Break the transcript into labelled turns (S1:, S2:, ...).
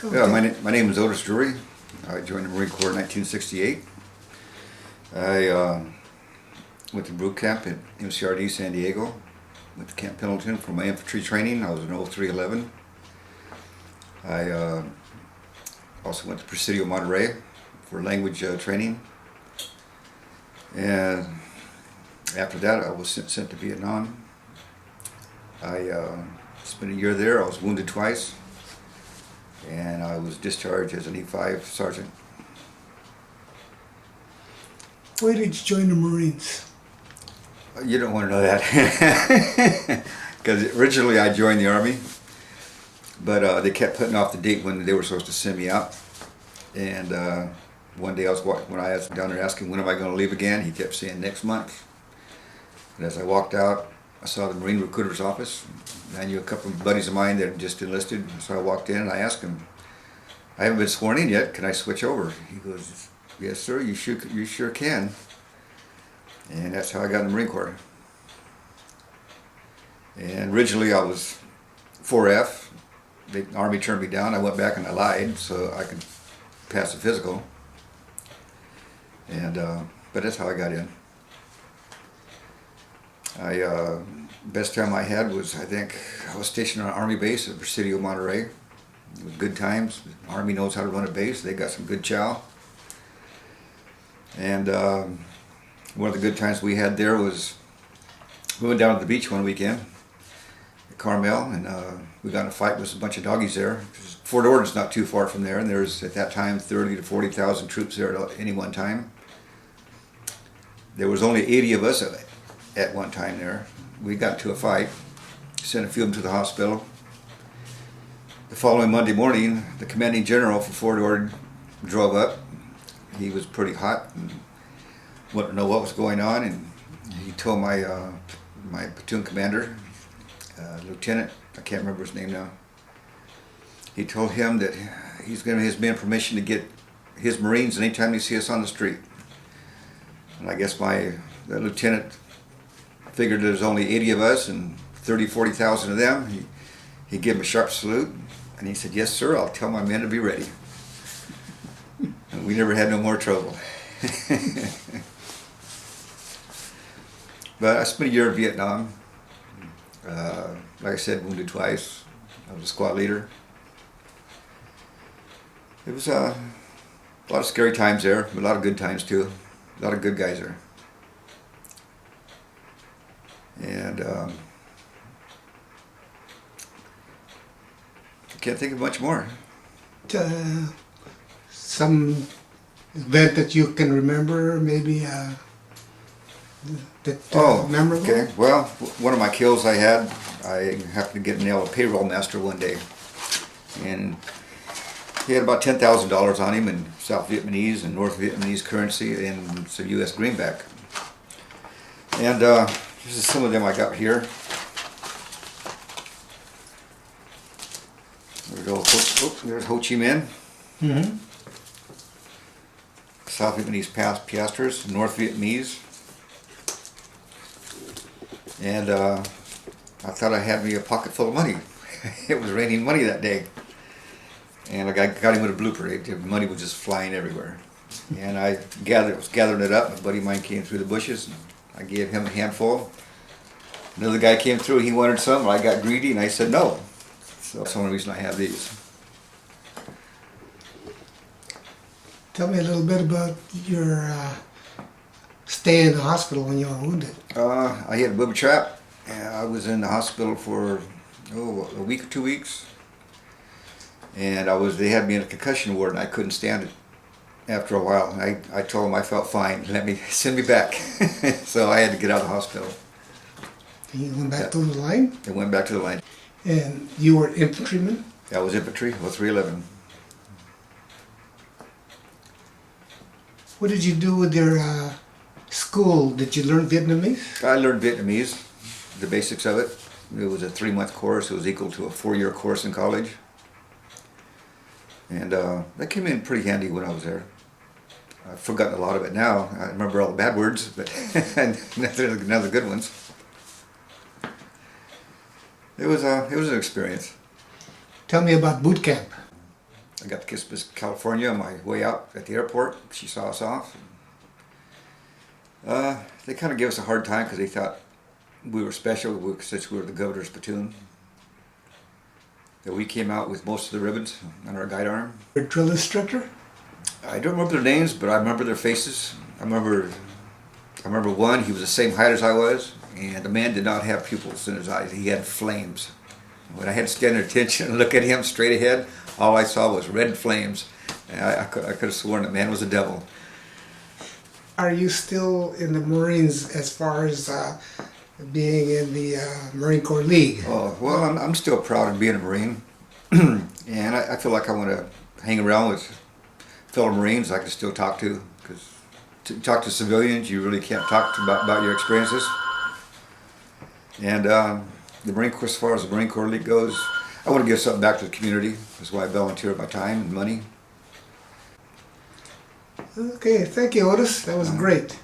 S1: Yeah, my name is OTIS. I joined the Marine Corps in 1968. I went to boot camp at MCRD San Diego. Went to Camp Pendleton for my infantry training. I was in 0311. I also went to Presidio Monterey for language training. And after that, I was sent to Vietnam. I spent a year there. I was wounded twice. And I was discharged as an E5 sergeant.
S2: Why did you join the Marines?
S1: You don't want to know that. Because originally I joined the Army, but they kept putting off the date when they were supposed to send me out. And one day when I was down there asking when am I going to leave again, he kept saying next month. And as I walked out, I saw the Marine recruiter's office. I knew a couple of buddies of mine that had just enlisted, so I walked in and I asked him, I haven't been sworn in yet, can I switch over? He goes, yes sir, you sure can. And that's how I got in the Marine Corps. And originally I was 4F. The Army turned me down. I went back and I lied so I could pass the physical. And but that's how I got in. Best time I had was, I think, I was stationed on an Army base at Presidio Monterey. It was good times. The Army knows how to run a base. They got some good chow. And one of the good times we had there was, we went down to the beach one weekend at Carmel, and we got in a fight with a bunch of doggies there. Fort Orton's not too far from there, and there's at that time 30 to 40,000 troops there at any one time. There was only 80 of us at one time there. We got into a fight, sent a few of them to the hospital. The following Monday morning, the commanding general for Fort Ord drove up. He was pretty hot and wanted to know what was going on, and he told my my platoon commander, lieutenant, I can't remember his name now. He told him that he's giving his men permission to get his Marines anytime they see us on the street. And I guess the lieutenant figured there's only 80 of us and 40,000 of them. He gave him a sharp salute, and he said, yes sir, I'll tell my men to be ready. And we never had no more trouble. But I spent a year in Vietnam. Like I said, wounded twice. I was a squad leader. It was a lot of scary times there, but a lot of good times too. A lot of good guys there. And I can't think of much more.
S2: Some event that you can remember, maybe memorable?
S1: Okay. Well, one of my kills I happened to get nailed a payroll master one day, and he had about $10,000 on him in South Vietnamese and North Vietnamese currency and some U.S. greenback. And this is some of them I got here. There we go. There's Ho Chi Minh.
S2: Mm-hmm.
S1: South Vietnamese piastres, North Vietnamese. And I thought I had me a pocket full of money. It was raining money that day. And I got him with a blooper. The money was just flying everywhere. And I was gathering it up. A buddy of mine came through the bushes. And I gave him a handful. Another guy came through. He wanted some. I got greedy and I said no. So that's the only reason I have these.
S2: Tell me a little bit about your stay in the hospital when you were wounded.
S1: I had a booby trap. I was in the hospital for a week or 2 weeks. And they had me in a concussion ward and I couldn't stand it after a while. I told them I felt fine. Send me back. So I had to get out of the hospital.
S2: And you went back to the line?
S1: I went back to the line.
S2: And you were infantryman?
S1: I was infantry, 0311.
S2: What did you do with your school? Did you learn Vietnamese?
S1: I learned Vietnamese, the basics of it. It was a 3-month course. It was equal to a 4-year course in college. And that came in pretty handy when I was there. I've forgotten a lot of it now. I remember all the bad words, but none of the good ones. It was an experience.
S2: Tell me about boot camp.
S1: I got to kiss Miss California on my way out at the airport. She saw us off. They kind of gave us a hard time because they thought we were special since we were the governor's platoon. That we came out with most of the ribbons on our guide arm.
S2: Your drill instructor?
S1: I don't remember their names, but I remember their faces. I remember one. He was the same height as I was, and the man did not have pupils in his eyes. He had flames. When I had to stand at attention and look at him straight ahead, all I saw was red flames. And I could have sworn that man was a devil.
S2: Are you still in the Marines as far as being in the Marine Corps League?
S1: Oh, well, I'm still proud of being a Marine, and I feel like I want to hang around with fellow Marines I can still talk to, because to talk to civilians, you really can't talk to about your experiences. And the Marine Corps, as far as the Marine Corps League goes, I want to give something back to the community. That's why I volunteer my time and money.
S2: Okay, thank you, Otis. That was great.